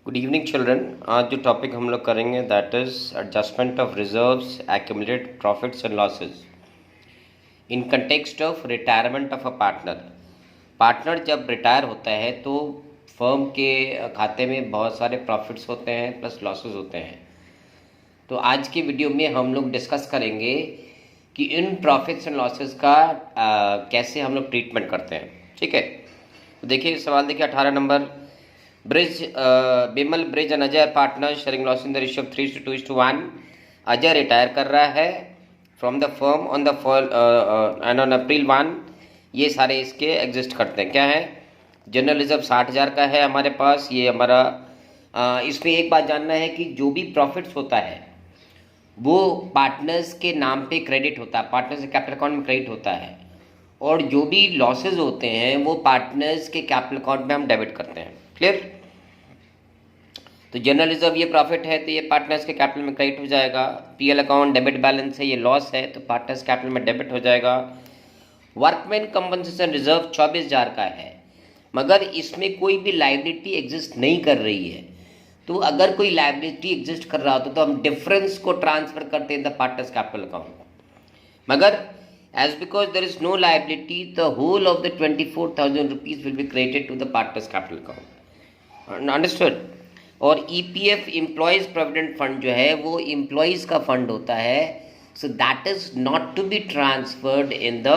Good evening children. आज जो topic हम लोग करेंगे that is adjustment of reserves, accumulated profits and losses in context of retirement of a partner. Partner जब retire होता है तो फर्म के खाते में बहुत सारे प्रॉफिट्स होते हैं प्लस लॉसेस होते हैं। तो आज की वीडियो में हम लोग डिस्कस करेंगे कि इन प्रॉफिट्स एंड लॉसेस का कैसे हम लोग ट्रीटमेंट करते हैं। ठीक है, तो देखिए सवाल देखिए 18 number. Bridge Bimal bridge and Ajay partner sharing loss in the ratio of 3:2:1। Ajay retire कर रहा है from the firm on the end on April 1। ये सारे इसके एग्जिस्ट करते हैं। क्या है? जनरल रिजर्व 60,000 का है हमारे पास। ये हमारा इसमें एक बात जानना है कि जो भी प्रॉफिट्स होता है वो पार्टनर्स के नाम पे क्रेडिट होता है, पार्टनर्स के कैपिटल अकाउंट में क्रेडिट होता है, और जो भी लॉसेज होते हैं वो पार्टनर्स के कैपिटल अकाउंट में हम डेबिट करते हैं। क्लियर? तो जनरल रिजर्व ये प्रॉफिट है तो ये पार्टनर्स के कैपिटल में क्रेडिट हो जाएगा। पीएल अकाउंट डेबिट बैलेंस है, ये लॉस है तो पार्टनर्स कैपिटल में डेबिट हो जाएगा। वर्कमैन कंपनसेशन रिजर्व 24,000 का है, मगर इसमें कोई भी लायबिलिटी एग्जिस्ट नहीं कर रही है। तो अगर कोई लायबिलिटी एग्जिस्ट कर रहा होता तो हम डिफरेंस को ट्रांसफर करते हैं द पार्टनर्स कैपिटल अकाउंट, मगर as because there is no liability the whole of the 24,000 rupees will be credited to the partners capital account। understood? और ईपीएफ एम्प्लॉयज प्रोविडेंट फंड जो है वो एम्प्लॉयज का fund होता है, so that is not to be transferred in the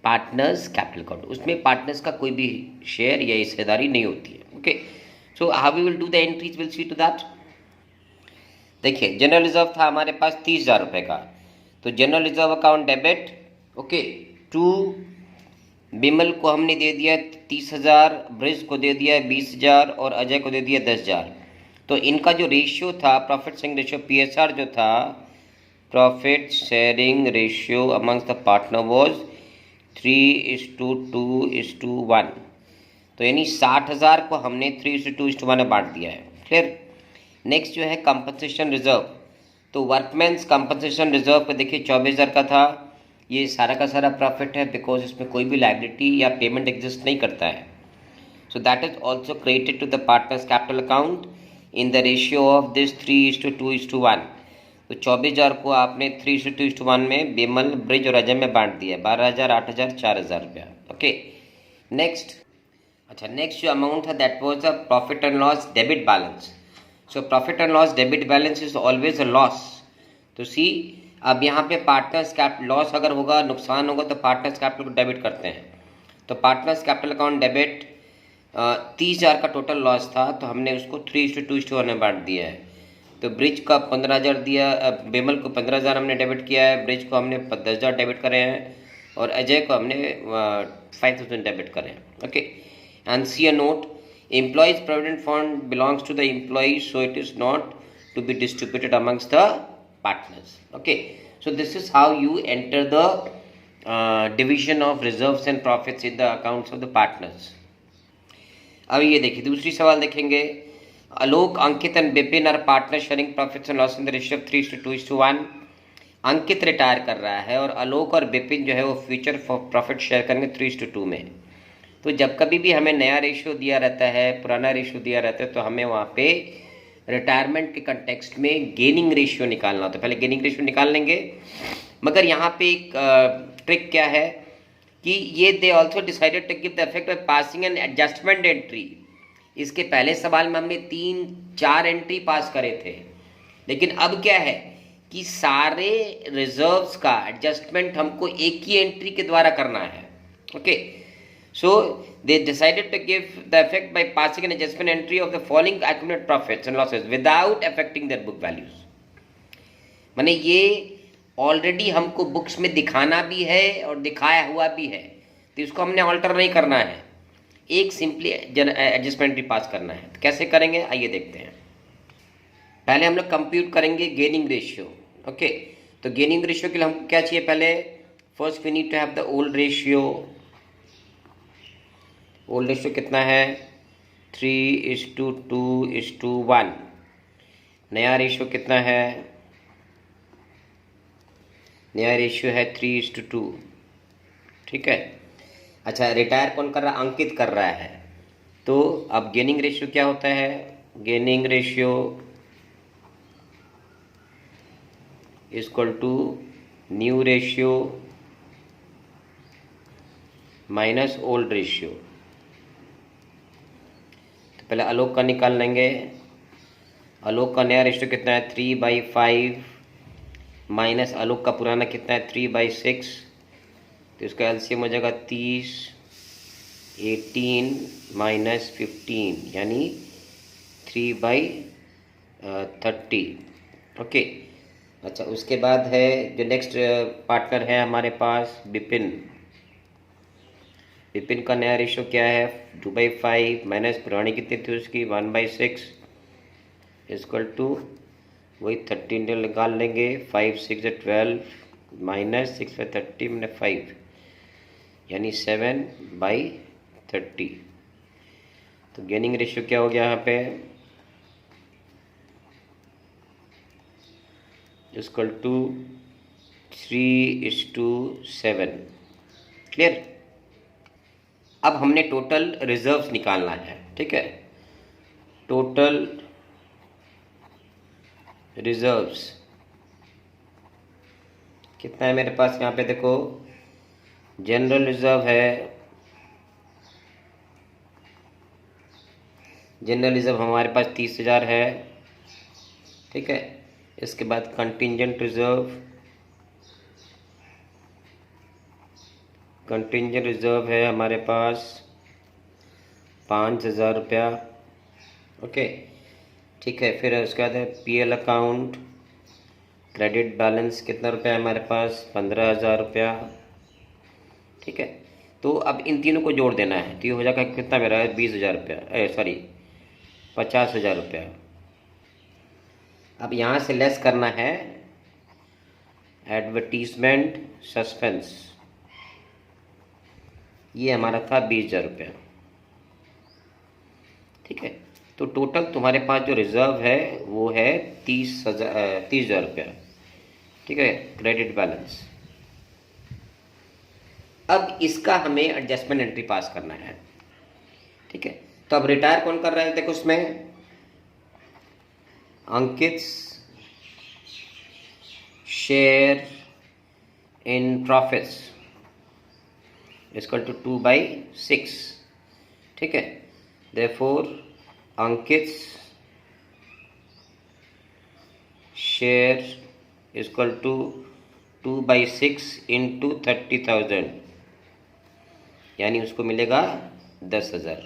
partners capital account. उसमें partners का कोई भी शेयर या हिस्सेदारी नहीं होती है। Okay, so how we will do the entries, will see to that. देखिए जनरल रिजर्व था हमारे पास 30,000 रुपये का, तो general reserve account debit okay to Bimal को हमने दे दिया 30,000, ब्रिज को दे दिया 20,000 और अजय को दे दिया 10,000। तो इनका जो रेशियो था प्रॉफिट शेयरिंग रेशियो पीएसआर जो था, profit sharing ratio amongst the partner was 3:2:1। तो यानी 60,000 को हमने 3:2:1 में बांट दिया है। क्लियर? नेक्स्ट जो है कंपनसेशन रिजर्व, तो वर्कमैन्स कंपनसेशन रिजर्व पे देखिए 24,000 का था। ये सारा का सारा प्रॉफिट है बिकॉज इसमें कोई भी लायबिलिटी या पेमेंट एग्जिस्ट नहीं करता है। So that is also credited to the partners capital account in the ratio of this 3:2:1। तो 24,000 को आपने 3:2:1 में बिमल ब्रिज और अजय में बांट दिया, 12,000, 8,000, 4,000 रुपया। Okay, next. अच्छा, नेक्स्ट जो अमाउंट है that was the profit and loss debit balance. So profit and loss debit balance is always a loss. तो सी, अब यहाँ पे पार्टनर्स कैप लॉस अगर होगा, नुकसान होगा, तो पार्टनर्स कैपिटल को डेबिट करते हैं। तो पार्टनर्स कैपिटल अकाउंट डेबिट 30,000 का टोटल लॉस था तो हमने उसको 3:2:1 में बांट दिया है। तो ब्रिज का 15,000 दिया, बिमल को 15,000 हमने डेबिट किया है, ब्रिज को हमने 10,000 डेबिट करे हैं और अजय को हमने 5,000 डेबिट करे हैं। Okay, and see a note, employees provident fund belongs to the employees, so it is not to be distributed amongst the partners. Okay, so this is how you enter the division of reserves and profits in the accounts of the partners. अब ये देखिए दूसरी सवाल देखेंगे। Alok, Ankit and Bipin are partner sharing profits and loss in the ratio of 3:2:1। Ankit retire कर रहा है और आलोक और बिपिन जो है वो फ्यूचर प्रॉफिट शेयर करेंगे 3:2 में। तो जब कभी भी हमें नया रेशियो दिया रहता है, पुराना रेशियो दिया रहता है, तो हमें वहाँ पे रिटायरमेंट के कंटेक्स्ट में गेनिंग रेशियो निकालना होता है। पहले गेनिंग रेशियो निकाल लेंगे, मगर यहाँ पे एक ट्रिक क्या है कि ये they also decided to give the effect by passing an adjustment entry. इसके पहले सवाल में हमने 3-4 एंट्री पास करे थे, लेकिन अब क्या है कि सारे रिजर्व्स का एडजस्टमेंट हमको एक ही एंट्री के द्वारा करना है। Okay, so they decided to give the effect by passing an adjustment entry of the following accumulated profits and losses without affecting their book values। माने ये ऑलरेडी हमको बुक्स में दिखाना भी है और दिखाया हुआ भी है, तो इसको हमने ऑल्टर नहीं करना है, एक सिंपली एडजस्टमेंट एंट्री पास करना है। तो कैसे करेंगे आइए देखते हैं। पहले हम लोग कंप्यूट करेंगे गेनिंग रेशियो। ओके, तो गेनिंग रेशियो के लिए हमको क्या चाहिए? पहले first we need to have the old ratio. Old ratio कितना है? 3:2:1। नया रेशियो कितना है? नया रेशियो है 3:2। ठीक है। अच्छा, रिटायर कौन कर रहा है? अंकित कर रहा है। तो अब गेनिंग रेशियो क्या होता है? Gaining ratio equal to new ratio minus old ratio. तो पहले आलोक का निकाल लेंगे। आलोक का नया रेशियो कितना है 3/5 माइनस आलोक का पुराना कितना है 3/6। तो इसका एलसीएम हो जाएगा 30, 18 माइनस 15 यानी 3/30। ओके। अच्छा, उसके बाद है जो नेक्स्ट पार्टनर है हमारे पास विपिन। विपिन का नया रेशियो क्या है 2/5 माइनस पुरानी कितनी थी उसकी 1/6 इक्वल टू वही 13 निकाल लेंगे। 5 6 12 माइनस 6/30 मैंने 5 यानी 7/30। तो गेनिंग रेशियो क्या हो गया यहाँ पे इक्वल टू 3:7। क्लियर। अब हमने टोटल रिजर्व्स निकालना है। ठीक है, टोटल रिजर्व्स कितना है मेरे पास यहाँ पे देखो। जनरल रिजर्व है, जनरल रिजर्व हमारे पास 30,000 है। ठीक है, इसके बाद कंटिंजेंट रिजर्व, कंटिंजेंट रिजर्व है हमारे पास 5,000 रुपया। ओके, ठीक है। फिर उसके बाद है पीएल अकाउंट, क्रेडिट बैलेंस कितना रुपया है हमारे पास 15,000 रुपया। ठीक है, तो अब इन तीनों को जोड़ देना है। तो ये हो जाएगा कितना मेरा 20,000 रुपया, सॉरी 50,000 रुपया। अब यहाँ से लेस करना है एडवर्टीजमेंट सस्पेंस, ये हमारा था 20,000 रुपया। ठीक है, तो टोटल तुम्हारे पास जो रिजर्व है वो है 30,000 रुपया। ठीक है, क्रेडिट बैलेंस। अब इसका हमें एडजस्टमेंट एंट्री पास करना है। ठीक है, तो अब रिटायर कौन कर रहा है देखो उसमें Ankit share in profits equal to 2/6। ठीक है, therefore Ankit share equal to 2/6 into 30,000 यानी उसको मिलेगा 10,000।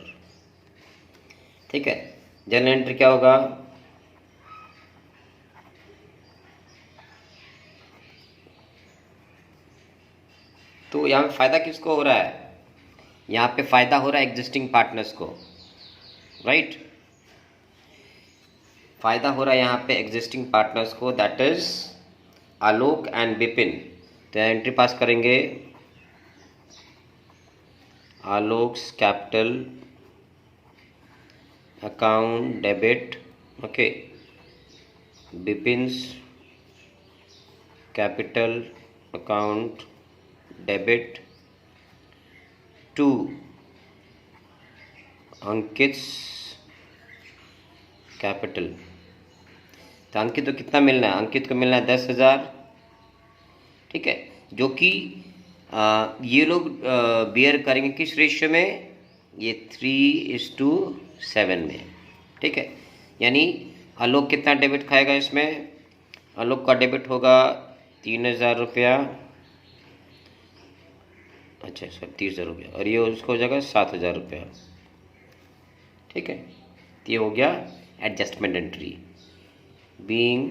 ठीक है, जनरल एंट्री क्या होगा तो यहाँ पे फ़ायदा किसको हो रहा है, यहाँ पे फ़ायदा हो रहा है एग्जिस्टिंग पार्टनर्स को, राइट। फ़ायदा हो रहा है यहाँ पे एग्जिस्टिंग पार्टनर्स को, that is Alok and Vipin. तो एंट्री पास करेंगे Alok's capital account debit, okay, Vipin's capital account debit to Ankit's capital. तो अंकित को कितना मिलना है, अंकित को मिलना है 10,000। ठीक है, जो कि ये लोग बियर करेंगे किस रेशियो में, ये 3:7 में। ठीक है, यानी आलोक कितना डेबिट खाएगा इसमें, आलोक का डेबिट होगा 3,000 रुपया, अच्छा सर 30,000 रुपया, और ये उसको हो जाएगा 7,000 रुपया। ठीक है, तो ये हो गया adjustment entry, being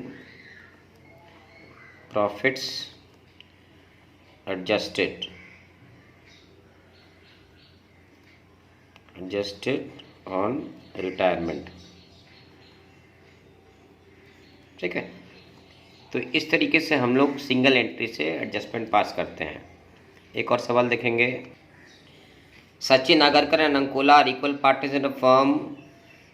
profits adjusted on retirement। ठीक है, तो इस तरीके से हम लोग सिंगल एंट्री से एडजस्टमेंट पास करते हैं। एक और सवाल देखेंगे। Sachin Agarkar and Ankola are equal partners in a firm,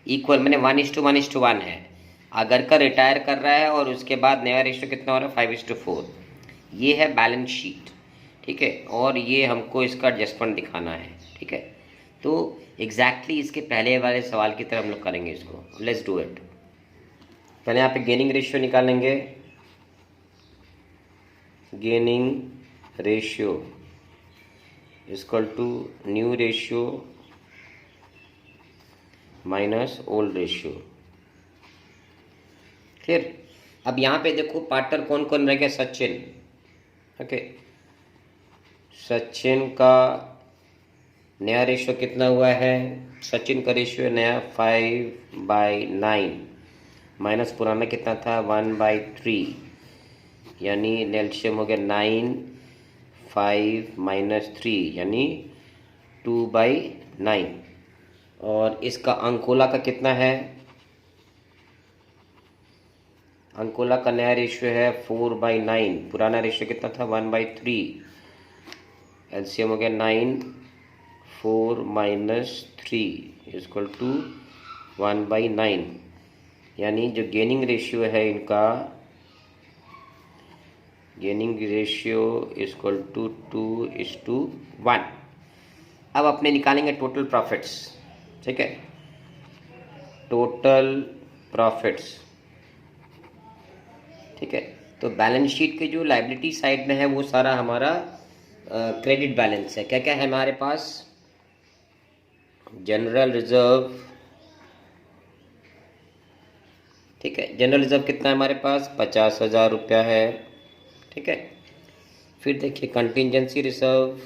equal मैंने 1:1 है। आगरकर रिटायर कर रहा है और उसके बाद नया रेशियो कितना हो रहा है 5:4। ये है बैलेंस शीट। ठीक है, और ये हमको इसका एडजस्टमेंट दिखाना है। ठीक है, तो एग्जैक्टली इसके पहले वाले सवाल की तरह हम लोग करेंगे इसको। Let's do it. पहले यहाँ पे गेनिंग रेशियो निकालेंगे। Gaining ratio equal to new ratio minus old ratio. Clear. अब यहाँ पे देखो पार्टनर कौन कौन रह गया, सचिन। ओके, सचिन का नया रेशियो कितना हुआ है, सचिन का रेशियो नया 5/9 माइनस पुराना कितना था 1/3, यानी एलसीएम हो गया 9, 5 माइनस 3 यानी 2/9। और इसका अंकोला का कितना है, अंकोला का नया रेशियो है 4/9, पुराना रेशियो कितना था 1/3, एलसीएम हो गया 9, 4 माइनस 3 इक्वल टू 1/9, यानी जो गेनिंग रेशियो है इनका, गेनिंग रेशियो इक्वल टू 2:1। अब अपने निकालेंगे टोटल प्रॉफिट्स। ठीक है, टोटल प्रॉफिट्स। ठीक है, तो बैलेंस शीट के जो लायबिलिटी साइड में है वो सारा हमारा क्रेडिट बैलेंस है। क्या क्या है हमारे पास, जनरल रिजर्व। ठीक है, जनरल रिजर्व कितना है हमारे पास, 50,000 रुपया है। ठीक है, फिर देखिए कंटिंजेंसी रिजर्व,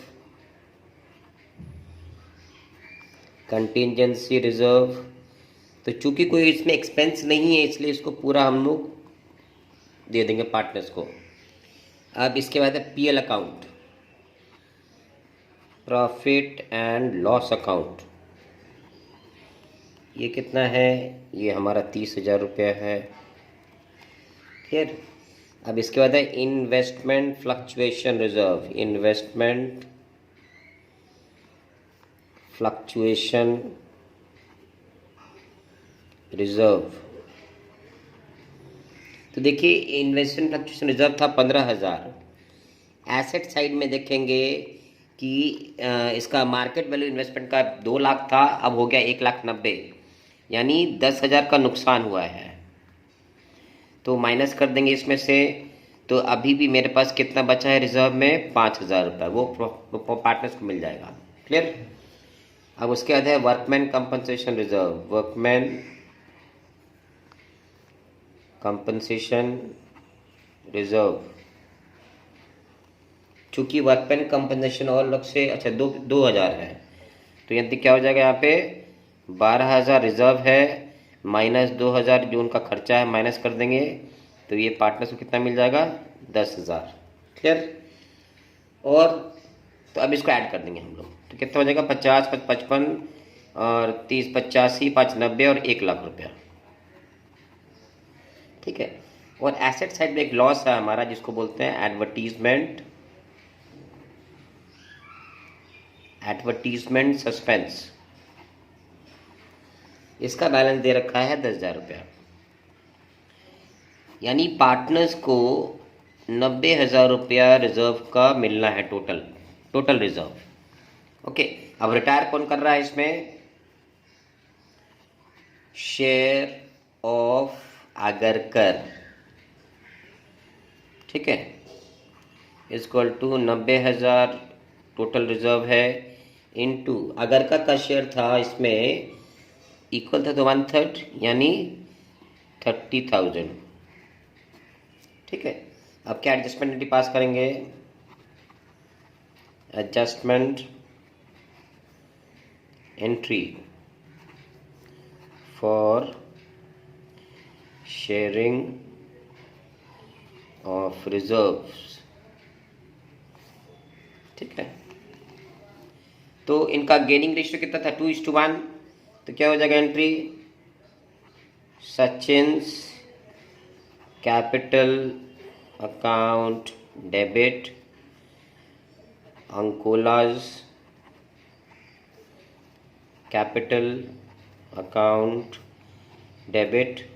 कंटिंजेंसी रिजर्व, तो चूंकि कोई इसमें एक्सपेंस नहीं है इसलिए इसको पूरा हम लोग दे देंगे पार्टनर्स को। अब इसके बाद है PL account, profit and loss account. ये कितना है, ये हमारा 30,000 रुपया है। क्लियर। अब इसके बाद है investment fluctuation reserve, investment fluctuation reserve. तो देखिए इन्वेस्टमेंट फ्लक्चुएशन रिजर्व था 15,000। एसेट साइड में देखेंगे कि इसका मार्केट वैल्यू इन्वेस्टमेंट का 2 लाख था, अब हो गया 1,90,000, यानी 10,000 का नुकसान हुआ है। तो माइनस कर देंगे इसमें से, तो अभी भी मेरे पास कितना बचा है रिजर्व में, 5,000 रुपये, वो पार्टनर्स को मिल जाएगा। क्लियर। अब उसके बाद है workman compensation reserve, workman compensation reserve. चूंकि वर्कमैन कंपनसेशन और लोग से अच्छा 2,000 है, तो यदि क्या हो जाएगा, यहाँ पे 12,000 रिजर्व है माइनस 2,000 जो उनका खर्चा है माइनस कर देंगे, तो ये पार्टनर्स को कितना मिल जाएगा, 10,000। क्लियर। और तो अब इसको ऐड कर देंगे हम लोग, तो कितना हो जाएगा, 50, 55 और 30, 85, 5, 90 और 1,00,000 रुपया। ठीक है, और एसेट साइड में एक लॉस है हमारा जिसको बोलते हैं एडवर्टीजमेंट, एडवर्टीजमेंट सस्पेंस। इसका बैलेंस दे रखा है 10,000 रुपया, यानी पार्टनर्स को 90,000 रुपया रिजर्व का मिलना है, टोटल रिजर्व। ओके, अब रिटायर कौन कर रहा है इसमें, शेयर ऑफ आगरकर। ठीक है, इक्वल टू 90,000 टोटल रिजर्व है, इनटू आगरकर का शेयर था इसमें इक्वल था तो 1/3 यानी 30,000। ठीक है, अब क्या एडजस्टमेंट एंट्री पास करेंगे, adjustment entry for sharing of reserves. ठीक है, तो इनका गेनिंग रेशियो कितना था, 2:1, तो क्या हो जाएगा entry, Sachin's capital account debit, Ankola's capital account debit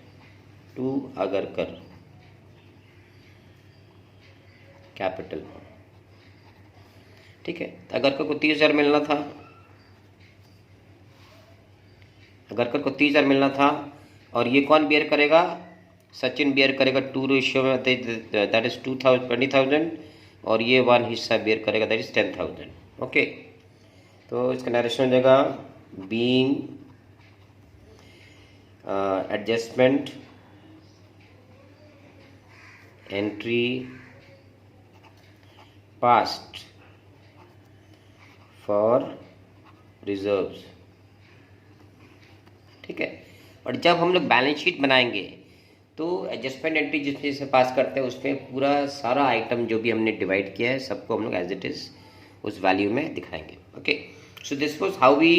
to Agarkar capital. ठीक है, आगरकर को 30,000 मिलना था, गरकर को 30,000 मिलना था और ये कौन बेयर करेगा, सचिन बेयर करेगा 2 रेशियो में, दैट इज 20,000 और ये 1 हिस्सा बेयर करेगा, दैट इज 10,000। ओके, तो इसका नरेशन हो जाएगा being adjustment entry past for reserves. ठीक है, और जब हम लोग बैलेंस शीट बनाएंगे तो एडजस्टमेंट एंट्री जिसमें से पास करते हैं उसमें पूरा सारा आइटम जो भी हमने डिवाइड किया है सबको हम लोग एज इट इज़ उस वैल्यू में दिखाएंगे। Okay, so this was how we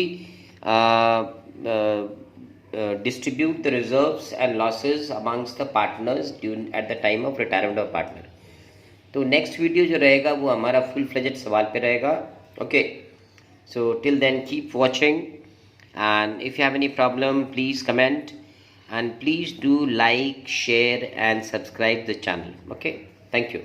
distribute the reserves and losses amongst the partners at the time of retirement of partner। तो नेक्स्ट वीडियो जो रहेगा वो हमारा फुल फ्लेजेड सवाल पे रहेगा। Okay, so till then keep watching and if you have any problem please comment and please do like, share and subscribe the channel। okay, thank you।